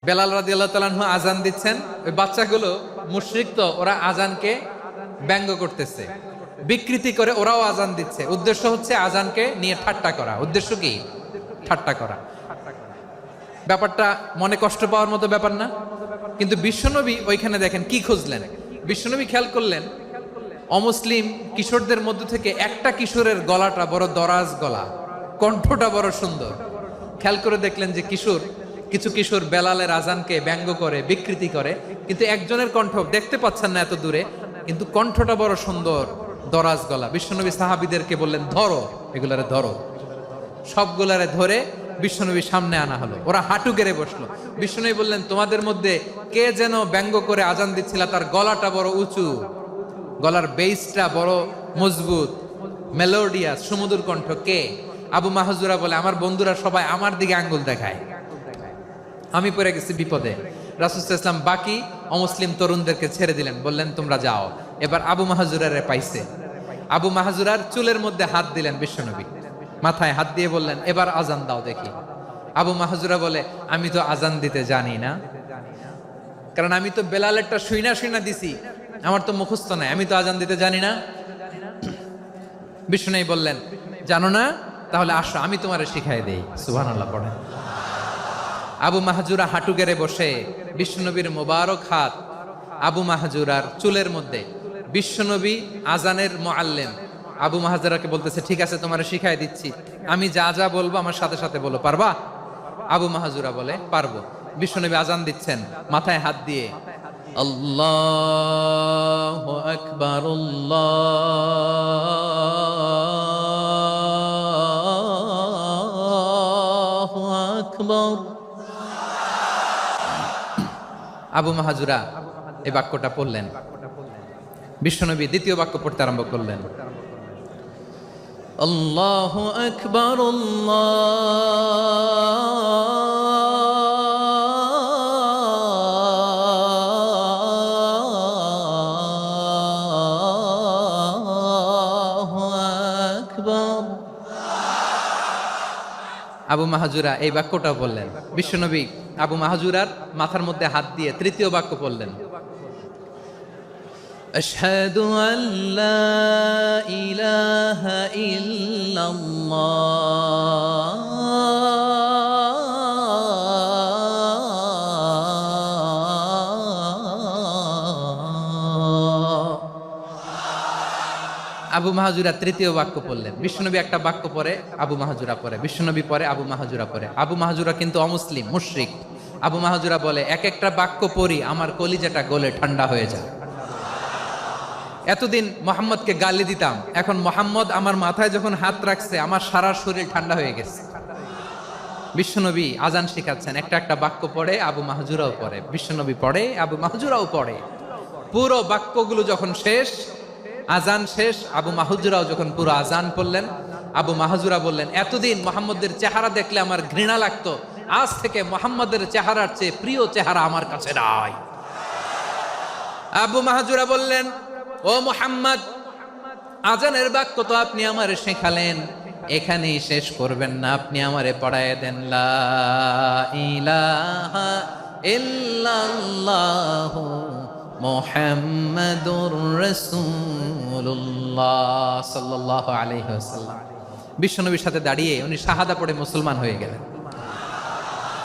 বেলাল রাদিয়াল্লাহু তাআলা আনহু আজান দিচ্ছেন, ওই বাচ্চাগুলো মুশরিক, তো ওরা আজানকে ব্যঙ্গ করতেছে, বিকৃতি করে ওরাও আজান দিচ্ছে। উদ্দেশ্য হচ্ছে আজানকে নিয়ে ঠাট্টা করা। উদ্দেশ্য কি? ঠাট্টা করা। ব্যাপারটা মনে কষ্ট পাওয়ার মতো ব্যাপার না? কিন্তু বিশ্বনবী ওইখানে দেখেন কি খুঁজলেন। বিশ্বনবী খেয়াল করলেন অমুসলিম কিশোরদের মধ্য থেকে একটা কিশোরের গলাটা বড় দরাজ গলা, কণ্ঠটা বড় সুন্দর। খেয়াল করে দেখলেন যে কিছু কিশোর বেলালের আজানকে ব্যঙ্গ করে, বিকৃতি করে, কিন্তু একজনের কণ্ঠ দেখতে পাচ্ছেন না এত দূরে, কিন্তু কণ্ঠটা বড় সুন্দর, দরাজ গলা। বিশ্বনবী সাহাবীদেরকে বললেন, ধরো এগুলারে, ধরো। সবগুলারে ধরে বিশ্বনবীর সামনে আনা হলো। ওরা হাঁটু গেড়ে বসলো। বিশ্বনবী বললেন, তোমাদের মধ্যে কে যেন ব্যঙ্গ করে আজান দিচ্ছিল, তার গলাটা বড় উঁচু, গলার বেসটা বড় মজবুত, মেলোডিয়াস, সুমধুর কণ্ঠ। কে? আবু মাহজুরা বলে, আমার বন্ধুরা সবাই আমার দিকে আঙ্গুল দেখায়, আমি পড়ে গেছি বিপদে। রাসূল সাল্লাল্লাহু আলাইহি ওয়াসাল্লাম বাকি অমুসলিম তরুণদেরকে ছেড়ে দিলেন, বললেন তোমরা যাও। এবার আবু মাহজুরারে পাইছে। আবু মাহজুরার চুলের মধ্যে হাত দিলেন বিশ্বনবী, মাথায় হাত দিয়ে বললেন, এবার আজান দাও দেখি। আবু মাহজুরা বলে, আমি তো আজান দিতে জানি না, কারণ আমি তো বেলালেরটা শুইনা দিছি, আমার তো মুখস্থ নাই, আমি তো আজান দিতে জানি না। বিশ্বনবী বললেন, জানো না? তাহলে আসো, আমি তোমারে শিখাই দেই। সুবহানাল্লাহ পড়েন। আবু মাহজুরা হাঁটু গেড়ে বসে, বিশ্বনবীর মোবারক হাত আবু মাহজুরার চুলের মধ্যে। বিশ্বনবী আজানের মুআল্লিম আবু মাহজুরাকে বলতেছে, ঠিক আছে তোমারে শিখাই দিচ্ছি, আমি যা যা বলবো আমার সাথে সাথে বলো, পারবা? আবু মাহজুরা বলে, পারবো। বিশ্বনবী আজান দিচ্ছেন, মাথায় হাত দিয়ে, আল্লাহু আকবার, আল্লাহু আকবার। আবু মাহজুরা এই বাক্যটা পড়লেন। বিশ্বনবী দ্বিতীয় বাক্য পড়তে আরম্ভ করলেন, আল্লাহু আকবার, আল্লাহু আকবার। আবু মাহজুরা এই বাক্যটা বললেন। বিশ্বনবী আবু মাহজুরার মাথার মধ্যে হাত দিয়ে তৃতীয় বাক্য বললেন, আশহাদু আল্লা ইলাহা ইল্লাল্লাহ। আবু মাহজুরা তৃতীয় বাক্য পড়লেন। বিশ্বনবী একটা বাক্য পরে আবু মাহজুরা পরে, বিশ্বনবী পরে আবু মাহজুরা পরে। আবু মাহজুরা কিন্তু অমুসলিম, মুশরিক। আবু মাহজুরা বলে, এক একটা বাক্য পড়ি আমার কলিজাটা গলে ঠান্ডা হয়ে যায়। এতদিন মোহাম্মদকে গালি দিতাম, এখন মোহাম্মদ আমার মাথায় যখন হাত রাখছে আমার সারা শরীর ঠান্ডা হয়ে গেছে। বিশ্বনবী আজান শিখাচ্ছেন, একটা একটা বাক্য পড়ে আবু মাহজুরাও পড়ে, বিশ্বনবী পড়ে, আবু মাহজুরাও পড়ে। পুরো বাক্যগুলো যখন শেষ, আজান শেষ, আবু মাহজুরাও যখন পুরো আজান পড়লেন, আবু মাহজুরা বললেন, এতদিন মোহাম্মদের চেহারা দেখলে আমার ঘৃণা লাগতো, আজ থেকে মোহাম্মদের চেহারার চেয়ে প্রিয় চেহারা আমার কাছে নাই। আবু মাহজুরা বললেন, ও মুহাম্মদ, আজানের বাক্য তো আপনি আমারে শেখালেন, এখানেই শেষ করবেন না, আপনি আমারে পড়ায় দেন, লা ইলাহা ইল্লাল্লাহু মুহাম্মাদুর রাসূলুল্লাহ সাল্লাল্লাহু আলাইহি ওয়াসাল্লাম। বিশ্বনবীর সাথে দাঁড়িয়ে উনি শাহাদা পড়ে মুসলমান হয়ে গেলেন।